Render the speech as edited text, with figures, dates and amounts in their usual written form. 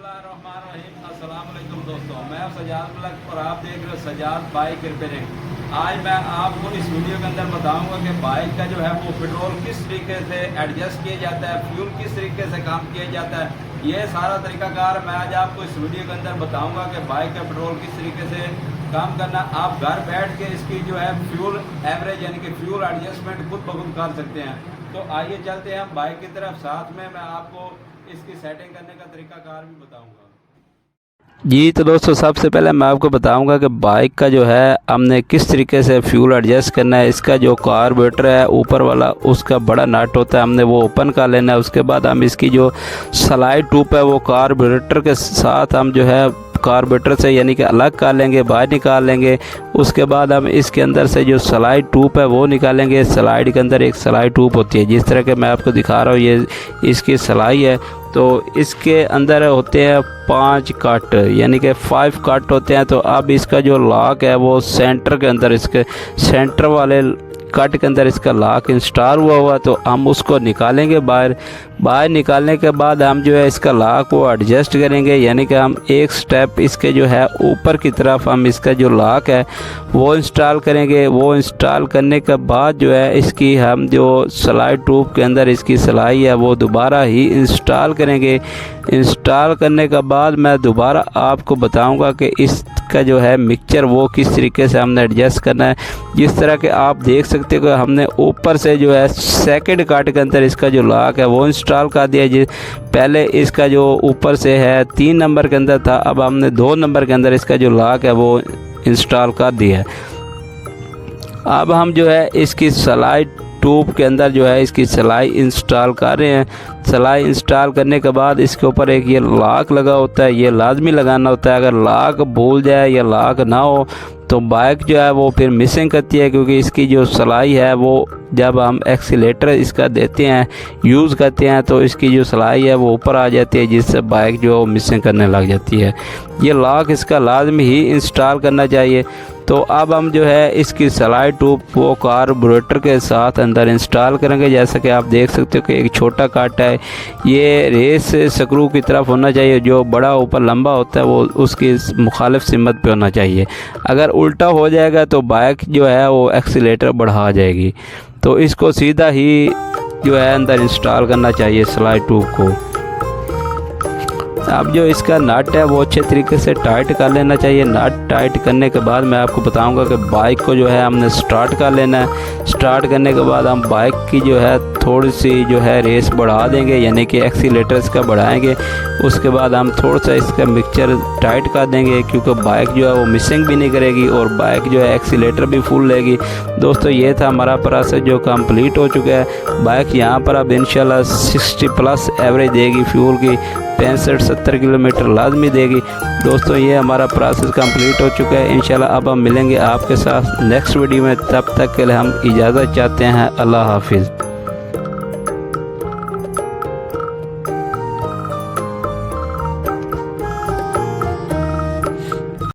बिस्मिल्लाहिर्रहमानिर्रहीम। अस्सलाम वालेकुम दोस्तों, मैं सजाद मलक और आप देख रहे हो सजाद बाइक रिपेयरिंग। आज मैं आपको इस वीडियो के अंदर बताऊंगा कि बाइक का जो है वो पेट्रोल किस तरीके से एडजस्ट किया जाता है, फ्यूल किस तरीके से काम किया जाता है। ये सारा तरीकाकार मैं आज आपको इस वीडियो के अंदर बताऊंगा कि बाइक का पेट्रोल किस तरीके से काम करना। आप घर बैठ के इसकी जो है फ्यूल एवरेज यानी कि फ्यूल एडजस्टमेंट खुद ब खुद कर सकते हैं। तो आइए चलते हैं हम बाइक की तरफ, साथ में मैं आपको इसकी सेटिंग करने का तरीकाकार भी बताऊंगा। जी तो दोस्तों, सबसे पहले मैं आपको बताऊंगा कि बाइक का जो है हमने किस तरीके से फ्यूल एडजस्ट करना है। इसका जो कार्बोरेटर है ऊपर वाला, उसका बड़ा नट होता है, हमने वो ओपन कर लेना है। उसके बाद हम इसकी जो स्लाइड ट्यूब है वो कार्बोरेटर के साथ हम जो है कार्बोरेटर से यानी कि अलग कर लेंगे, बाहर निकाल लेंगे। उसके बाद हम इसके अंदर से जो स्लाइड ट्यूब है वो निकालेंगे। स्लाइड के अंदर एक स्लाइड ट्यूब होती है, जिस तरह के मैं आपको दिखा रहा हूँ, ये इसकी स्लाई है। तो इसके अंदर होते हैं 5 कट यानी कि 5 कट होते हैं। तो अब इसका जो लॉक है वो सेंटर के अंदर, इसके सेंटर वाले कट के अंदर इसका लॉक इंस्टॉल हुआ तो हम उसको निकालेंगे बाहर निकालने के बाद हम जो है इसका लॉक वो एडजस्ट करेंगे। यानी कि हम एक स्टेप इसके जो है ऊपर की तरफ हम इसका जो लॉक है वो इंस्टॉल करेंगे। वो इंस्टॉल करने के बाद जो है इसकी हम जो स्लाइड ट्यूब के अंदर इसकी सिलाई है वो दोबारा ही इंस्टॉल करेंगे। इंस्टॉल करने के बाद मैं दोबारा आपको बताऊंगा कि इसका जो है मिक्सचर वो किस तरीके से हमने एडजस्ट करना है। जिस तरह के आप देख सकते हो हमने ऊपर से जो है सेकंड कट के अंदर इसका जो लॉक है वो इंस्टॉल कर दिया। जी पहले इसका जो ऊपर से है 3 नंबर के अंदर था, अब हमने 2 नंबर के अंदर इसका जो लॉक है वो इंस्टॉल कर दिया है। अब हम जो है इसकी स्लाइड ट्यूब के अंदर जो है इसकी सिलाई इंस्टॉल कर रहे हैं। सिलाई इंस्टॉल करने के बाद इसके ऊपर एक ये लॉक लगा होता है, ये लाजमी लगाना होता है। अगर लॉक भूल जाए या लॉक ना हो तो बाइक जो है वो फिर मिसिंग करती है, क्योंकि इसकी जो सिलाई है वो जब हम एक्सीलेटर इसका देते हैं, यूज़ करते हैं, तो इसकी जो सिलाई है वो ऊपर आ जाती है, जिससे बाइक जो है मिसिंग करने लग जाती है। ये लॉक इसका लाजमी ही इंस्टॉल करना चाहिए। तो अब हम जो है इसकी स्लाइड ट्यूब वो कार्बोरेटर के साथ अंदर इंस्टॉल करेंगे। जैसा कि आप देख सकते हो कि एक छोटा काट है, ये रेस स्क्रू की तरफ होना चाहिए। जो बड़ा ऊपर लंबा होता है वो उसकी मुखालिफ सिमत पे होना चाहिए। अगर उल्टा हो जाएगा तो बाइक जो है वो एक्सीलेटर बढ़ा जाएगी। तो इसको सीधा ही जो है अंदर इंस्टॉल करना चाहिए स्लाइड ट्यूब को। अब जो इसका नट है वो अच्छे तरीके से टाइट कर लेना चाहिए। नट टाइट करने के बाद मैं आपको बताऊंगा कि बाइक को जो है हमने स्टार्ट कर लेना है। स्टार्ट करने के बाद हम बाइक की जो है थोड़ी सी जो है रेस बढ़ा देंगे, यानी कि एक्सीलेटर इसका बढ़ाएंगे। उसके बाद हम थोड़ा सा इसका मिक्सचर टाइट कर देंगे, क्योंकि बाइक जो है वो मिसिंग भी नहीं करेगी और बाइक जो है एक्सीलेटर भी फुल लेगी। दोस्तों ये था हमारा प्रोसेस जो कंप्लीट हो चुका है। बाइक यहाँ पर अब इंशाल्लाह 60+ एवरेज देगी फ्यूल की, 65-70 किलोमीटर लाजमी देगी। दोस्तों ये हमारा प्रोसेस कंप्लीट हो चुका है। इंशाल्लाह अब हम मिलेंगे आपके साथ नेक्स्ट वीडियो में। तब तक के लिए हम इजाज़त चाहते हैं। अल्लाह हाफिज़।